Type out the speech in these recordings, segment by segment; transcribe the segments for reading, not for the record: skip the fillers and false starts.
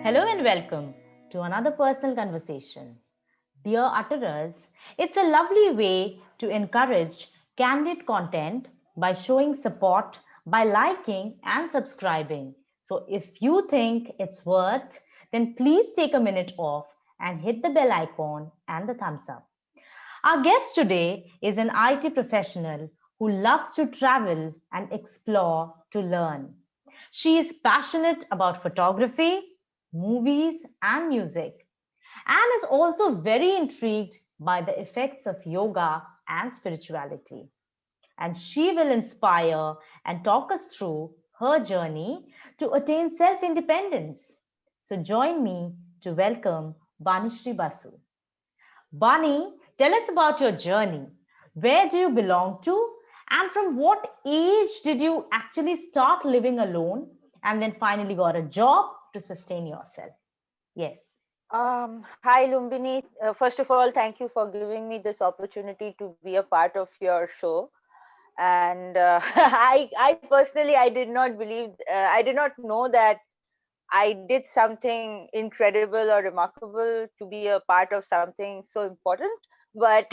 Hello and welcome to another personal conversation. Dear utterers, it's a lovely way to encourage candid content by showing support by liking and subscribing. So if you think it's worth, then please take a minute off and hit the bell icon and the thumbs up. Our guest today is an IT professional who loves to travel and explore to learn. She is passionate about photography, movies, and music, and is also very intrigued by the effects of yoga and spirituality. And she will inspire and talk us through her journey to attain self independence. So join me to welcome Banishri Basu. Bani, tell us about your journey. Where do you belong to? And from what age did you actually start living alone and then finally got a job to sustain yourself? Yes. Hi, Lumbini. First of all, thank you for giving me this opportunity to be a part of your show. And I personally, I did not know that I did something incredible or remarkable to be a part of something so important. But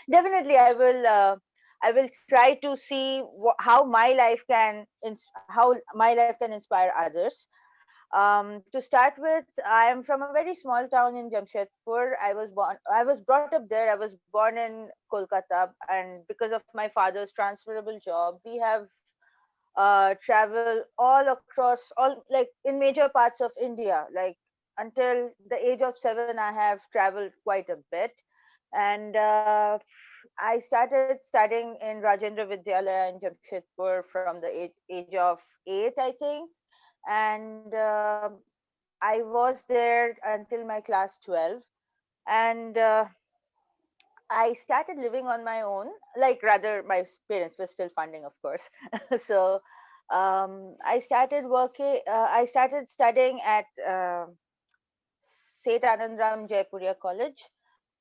definitely, I will try to see how my life how my life can inspire others. To start with, I am from a very small town in Jamshedpur. I was brought up there. I was born in Kolkata, and because of my father's transferable job, we have traveled all across, all like in major parts of India. Like until the age of 7, I have traveled quite a bit, and I started studying in Rajendra Vidyalaya in Jamshedpur from the age of 8, I think, and I was there until my class 12, and I started living on my own. Like, rather, my parents were still funding, of course. So I started studying at Seth Anandram Jaipuria College.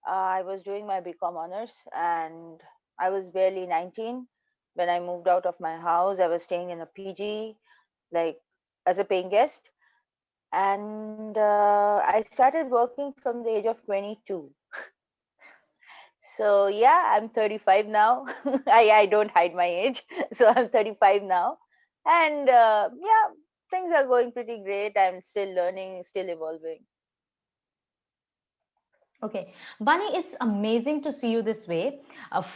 I was doing my BCom honors, and I was barely 19 when I moved out of my house. I was staying in a PG, like as a paying guest, and I started working from the age of 22. So yeah, I'm 35 now. I don't hide my age. So I'm 35 now, and yeah, things are going pretty great. I'm still learning, still evolving. Okay. Bunny, it's amazing to see you this way,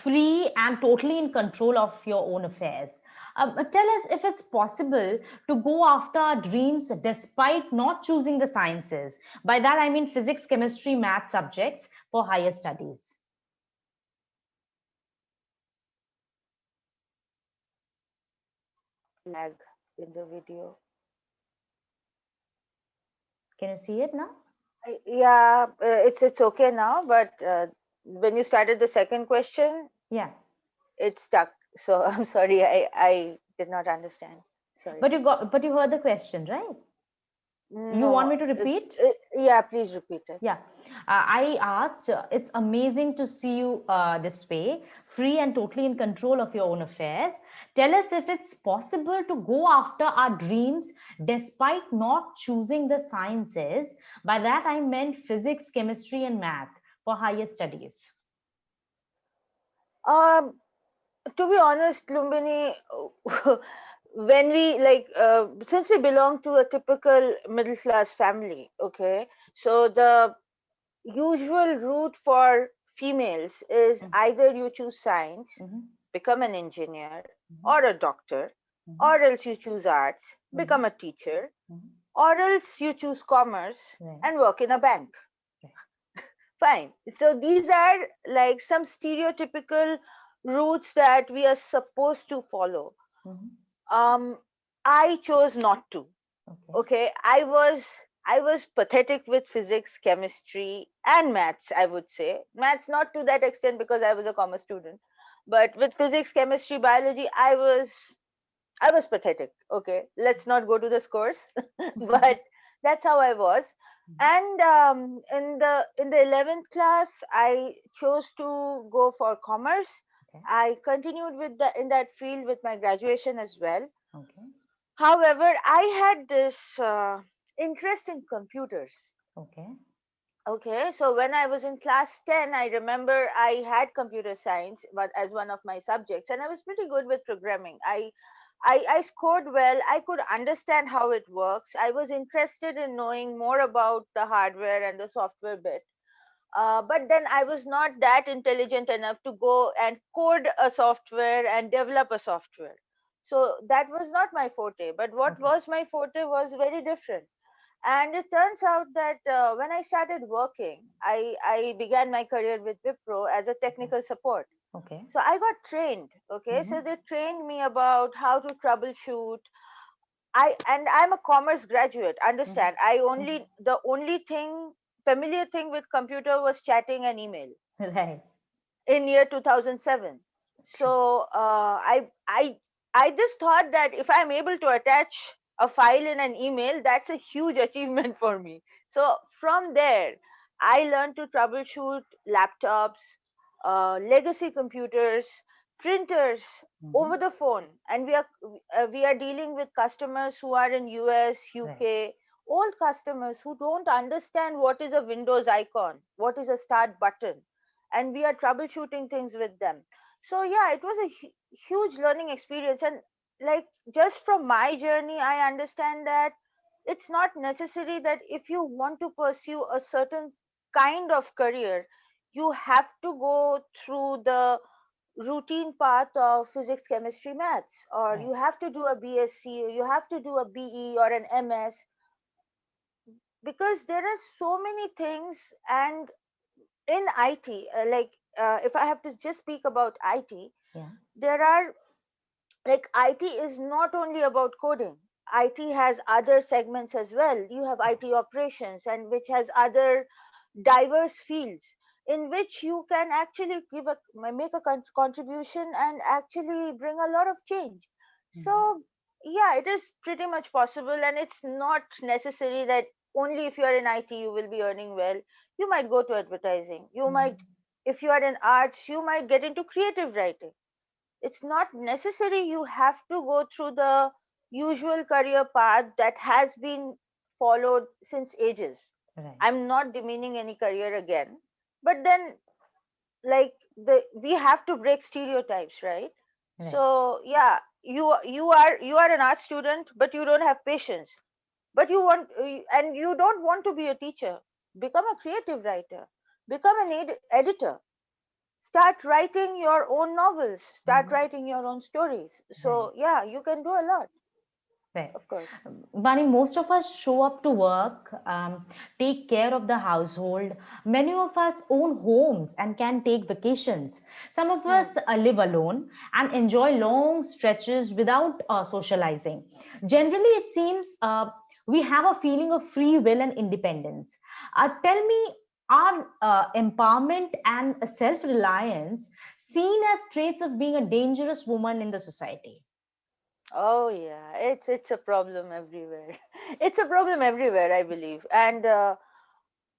free and totally in control of your own affairs. Tell us if it's possible to go after our dreams despite not choosing the sciences. By that, I mean physics, chemistry, math subjects for higher studies. Lag in the video. Can you see it now? Yeah, it's okay now, but when you started the second question, Yeah. it stuck. So I'm sorry, I did not understand. Sorry. But you heard the question, right? You want No, me to repeat? yeah, please repeat it. Yeah, I asked, it's amazing to see you this way, free and totally in control of your own affairs. Tell us if it's possible to go after our dreams despite not choosing the sciences. By that, I meant physics, chemistry, and math for higher studies. Um, to be honest, Lumbini, when we since we belong to a typical middle class family, okay, so the usual route for females is Mm, either you choose science, mhm, become an engineer mhm, or a doctor, mhm, or else you choose arts, become mhm, a teacher, mhm. or else you choose commerce Right, and work in a bank. right. Fine. So these are like some stereotypical routes that we are supposed to follow. Mhm. um I chose not to. Okay. Okay, I was pathetic with physics, chemistry, and maths. I would say maths not to that extent because I was a commerce student, but with physics, chemistry, biology, I was pathetic. Okay, let's not go to the scores, but that's how I was. Mhm. And in the 11th class, I chose to go for commerce. Okay. I continued with the in that field with my graduation as well. Okay. However, I had this interest in computers. Okay. Okay, so when I was in class 10, I remember I had computer science but as one of my subjects, and I was pretty good with programming. I scored well. I could understand how it works. I was interested in knowing more about the hardware and the software bit. But then I was not that intelligent enough to go and code a software and develop a software. So that was not my forte. But what Okay. was my forte was very different. And it turns out that when I started working, I began my career with Wipro as a Okay. technical support. Okay. So I got trained. Okay, Mm-hmm. so they trained me about how to troubleshoot. I'm a commerce graduate. Understand? Mm-hmm. The only thing familiar thing with computer was chatting and email Right. in year 2007. True. So I just thought that if I'm able to attach a file in an email, that's a huge achievement for me. So from there, I learned to troubleshoot laptops, legacy computers, printers Mm-hmm. over the phone, and we are dealing with customers who are in US, Right. UK, old customers who don't understand what is a Windows icon, what is a start button, and we are troubleshooting things with them. So yeah, it was a huge learning experience. And like, just from my journey, I understand that it's not necessary that if you want to pursue a certain kind of career, you have to go through the routine path of physics, chemistry, maths, or Right. you have to do a BSc, or you have to do a BE or an MS, because there are so many things. And in IT, if I have to just speak about IT, Yeah. there are, like, IT is not only about coding. IT has other segments as well. You have Yeah. IT operations, and which has other diverse fields in which you can actually make a contribution and actually bring a lot of change. Mm-hmm. So yeah, it is pretty much possible, and it's not necessary that only if you are in IT you will be earning well. You might go to advertising. You might, Mm-hmm. if you are in arts, you might get into creative writing. It's not necessary you have to go through the usual career path that has been followed since ages. Right. I'm not demeaning any career again, but then, like, we have to break stereotypes, right? Right. So yeah, you are an art student but you don't have patience, but you want, and you don't want to be a teacher. Become a creative writer, become an editor, start writing your own novels, start Mm-hmm. writing your own stories. Right. So yeah, you can do a lot, Right. of course. Bani, most of us show up to work, take care of the household. Many of us own homes and can take vacations. Some of us Hmm. live alone and enjoy long stretches without socializing. Generally, it seems we have a feeling of free will and independence. Tell me, are empowerment and self reliance seen as traits of being a dangerous woman in the society? Oh yeah, it's a problem everywhere. It's a problem everywhere, I believe. And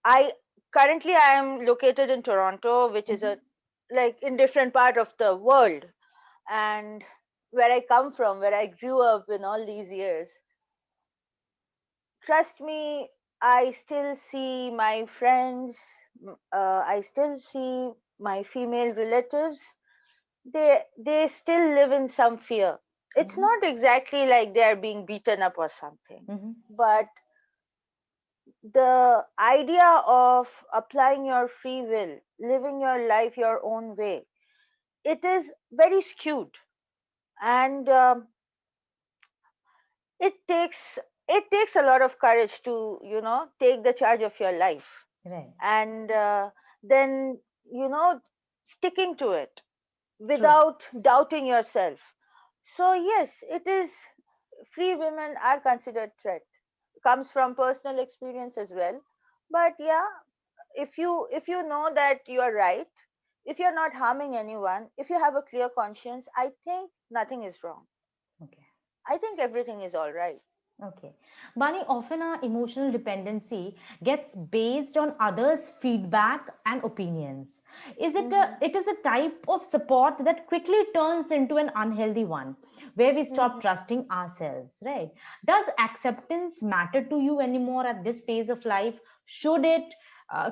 I currently I am located in Toronto, which is a, Mhm. like, in different part of the world. And where I come from, where I grew up in all these years, trust me, I still see my friends, I still see my female relatives. They still live in some fear. It's Mhm. not exactly like they are being beaten up or something, Mhm. but the idea of applying your free will, living your life your own way, it is very skewed. And it takes it takes a lot of courage to, take the charge of your life, Right. and then, you know sticking to it True. without doubting yourself. So yes, it is, free women are considered threat. Comes from personal experience as well. But yeah, if you know that you are right, if you're not harming anyone, if you have a clear conscience, I think nothing is wrong. Okay. I think everything is all right. Okay. Bani, often our emotional dependency gets based on others' feedback and opinions. Mhm, It is a type of support that quickly turns into an unhealthy one, where we stop mhm. trusting ourselves, right? Does acceptance matter to you anymore at this phase of life? Should it?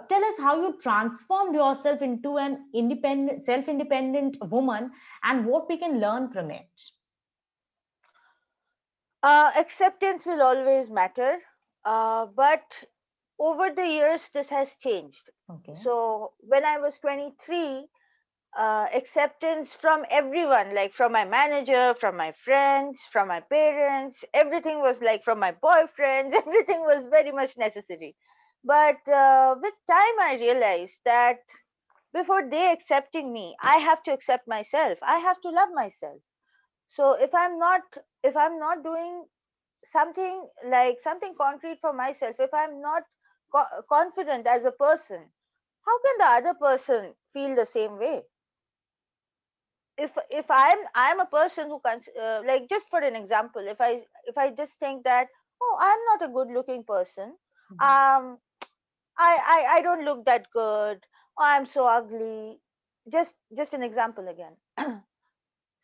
Tell us how you transformed yourself into an independent, self-independent woman and what we can learn from it. Acceptance will always matter, but over the years, this has changed. Okay. So when I was 23, acceptance from everyone, like from my manager, from my friends, from my parents, everything was like from my boyfriends, everything was very much necessary. But with time, I realized that before they accepting me, I have to accept myself. I have to love myself. So if I'm not doing something like something concrete for myself, if I'm not confident as a person, how can the other person feel the same way? If I'm a person who can, like, just for an example, if I just think that, oh, I'm not a good looking person, Mhm. um I don't look that good, or I'm so ugly, just an example again.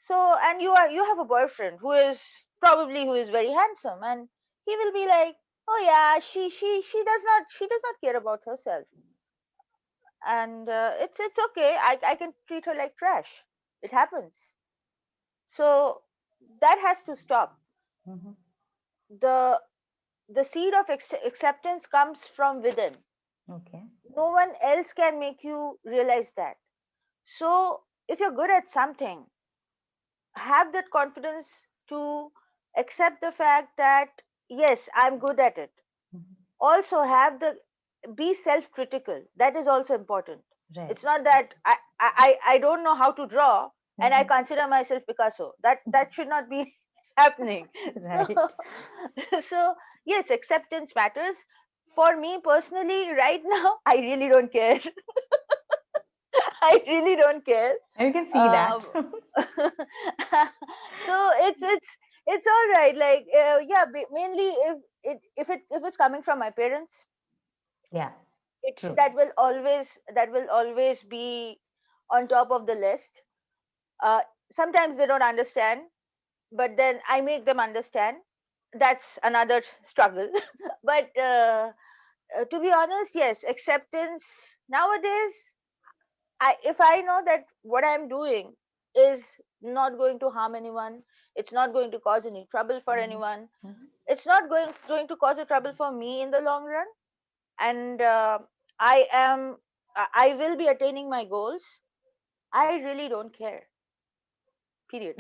So, and you have a boyfriend who is very handsome, and he will be like, oh yeah, she does not care about herself, and it's okay. I can treat her like trash. It happens. So that has to stop. Mhm. The the seed of acceptance comes from within. Okay. No one else can make you realize that. So if you're good at something, have that confidence to accept the fact that, yes, I'm good at it. Mhm. Also have the be self critical. That is also important. Right. It's not that I don't know how to draw and I Mhm. consider myself Picasso. That should not be happening. So Right. so yes, acceptance matters. For me personally, right now, I really don't care. I really don't care. And you can see that. um, so it's all right. Like, yeah, mainly if it's coming from my parents, Yeah, it true. that will always be on top of the list. uh, Sometimes they don't understand, but then I make them understand. That's another struggle. But to be honest, yes, acceptance nowadays, if I know that what I'm doing is not going to harm anyone, it's not going to cause any trouble for Mhm. anyone, Mhm. it's not going to cause a trouble for me in the long run, and I am I will be attaining my goals. I really don't care. Period.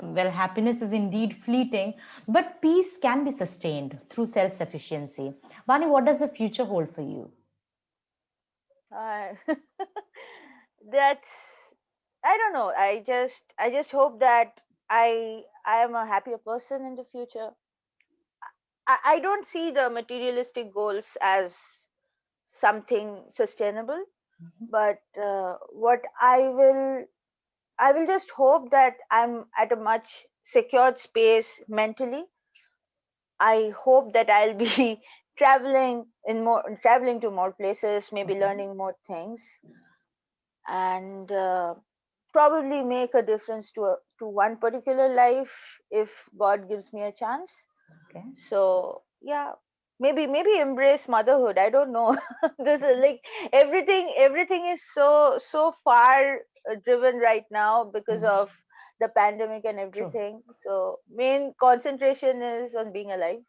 Well, happiness is indeed fleeting, but peace can be sustained through self sufficiency. Vani, what does the future hold for you? uh, that's, I don't know. I just hope that I am a happier person in the future. I don't see the materialistic goals as something sustainable, Mhm. but what I will just hope that I'm at a much secured space mentally. I hope that I'll be traveling to more places, maybe Okay. learning more things, and probably make a difference to one particular life if God gives me a chance. Okay. So yeah, maybe embrace motherhood. I don't know. This is like everything is so far driven right now because Mhm. of the pandemic and True. everything. So main concentration is on being alive,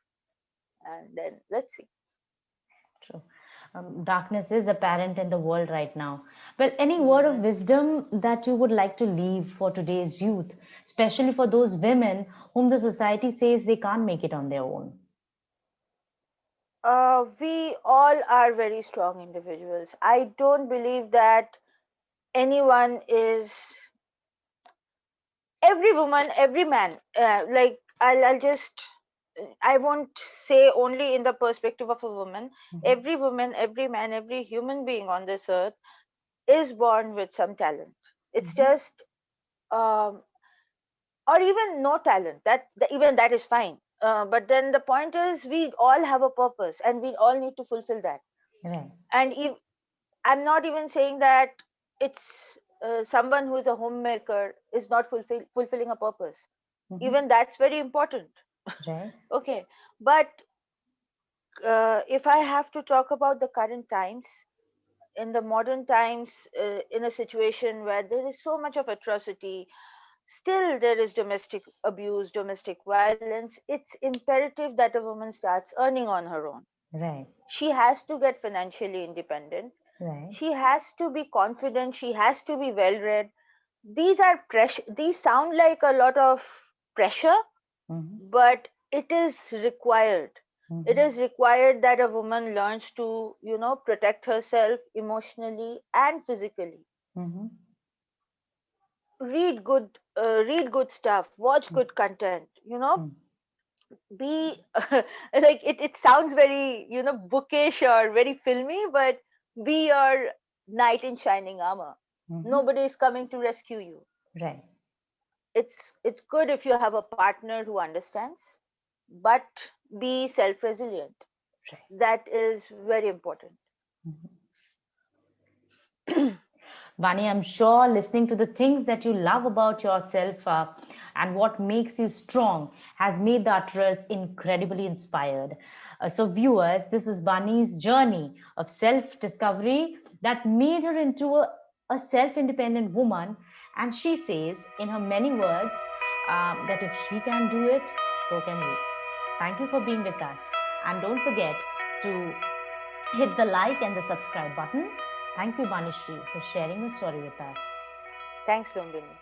and then let's see. True. Darkness is apparent in the world right now. Well, any word of Mhm. wisdom that you would like to leave for today's youth, especially for those women whom the society says they can't make it on their own? We all are very strong individuals. I don't believe that anyone is, every woman, every man. Like, I'll just, I won't say only in the perspective of a woman. Mhm. Every woman, every man, every human being on this earth is born with some talent. It's Mhm. just, um, or even no talent. Even that is fine. But then the point is, we all have a purpose and we all need to fulfill that. Right. And if, I'm not even saying that it's someone who is a homemaker is not fulfilling a purpose. Mhm. Even that's very important. Right. Okay. But if I have to talk about the current times, in the modern times, in a situation where there is so much of atrocity, still there is domestic abuse, domestic violence, it's imperative that a woman starts earning on her own. Right. She has to get financially independent. Right. She has to be confident. She has to be well read. These are pressure. These sound like a lot of pressure, Mhm. but it is required. It Mhm. is required that a woman learns to, protect herself emotionally and physically. Mhm. Read good stuff, watch Mm. good content, Mm. be like it sounds very, bookish or very filmy, but be your knight in shining armor. Mhm. Nobody is coming to rescue you. Right. It's good if you have a partner who understands, but be self resilient. Right. That is very important. Mhm. Vani, I'm sure listening to the things that you love about yourself and what makes you strong has made the utterers incredibly inspired. So, viewers, this was Vani's journey of self discovery that made her into a self independent woman. And she says, in her many words, that if she can do it, so can we. Thank you for being with us. And don't forget to hit the like and the subscribe button. Thank you, Banishri, for sharing your story with us. Thanks, Lumbini.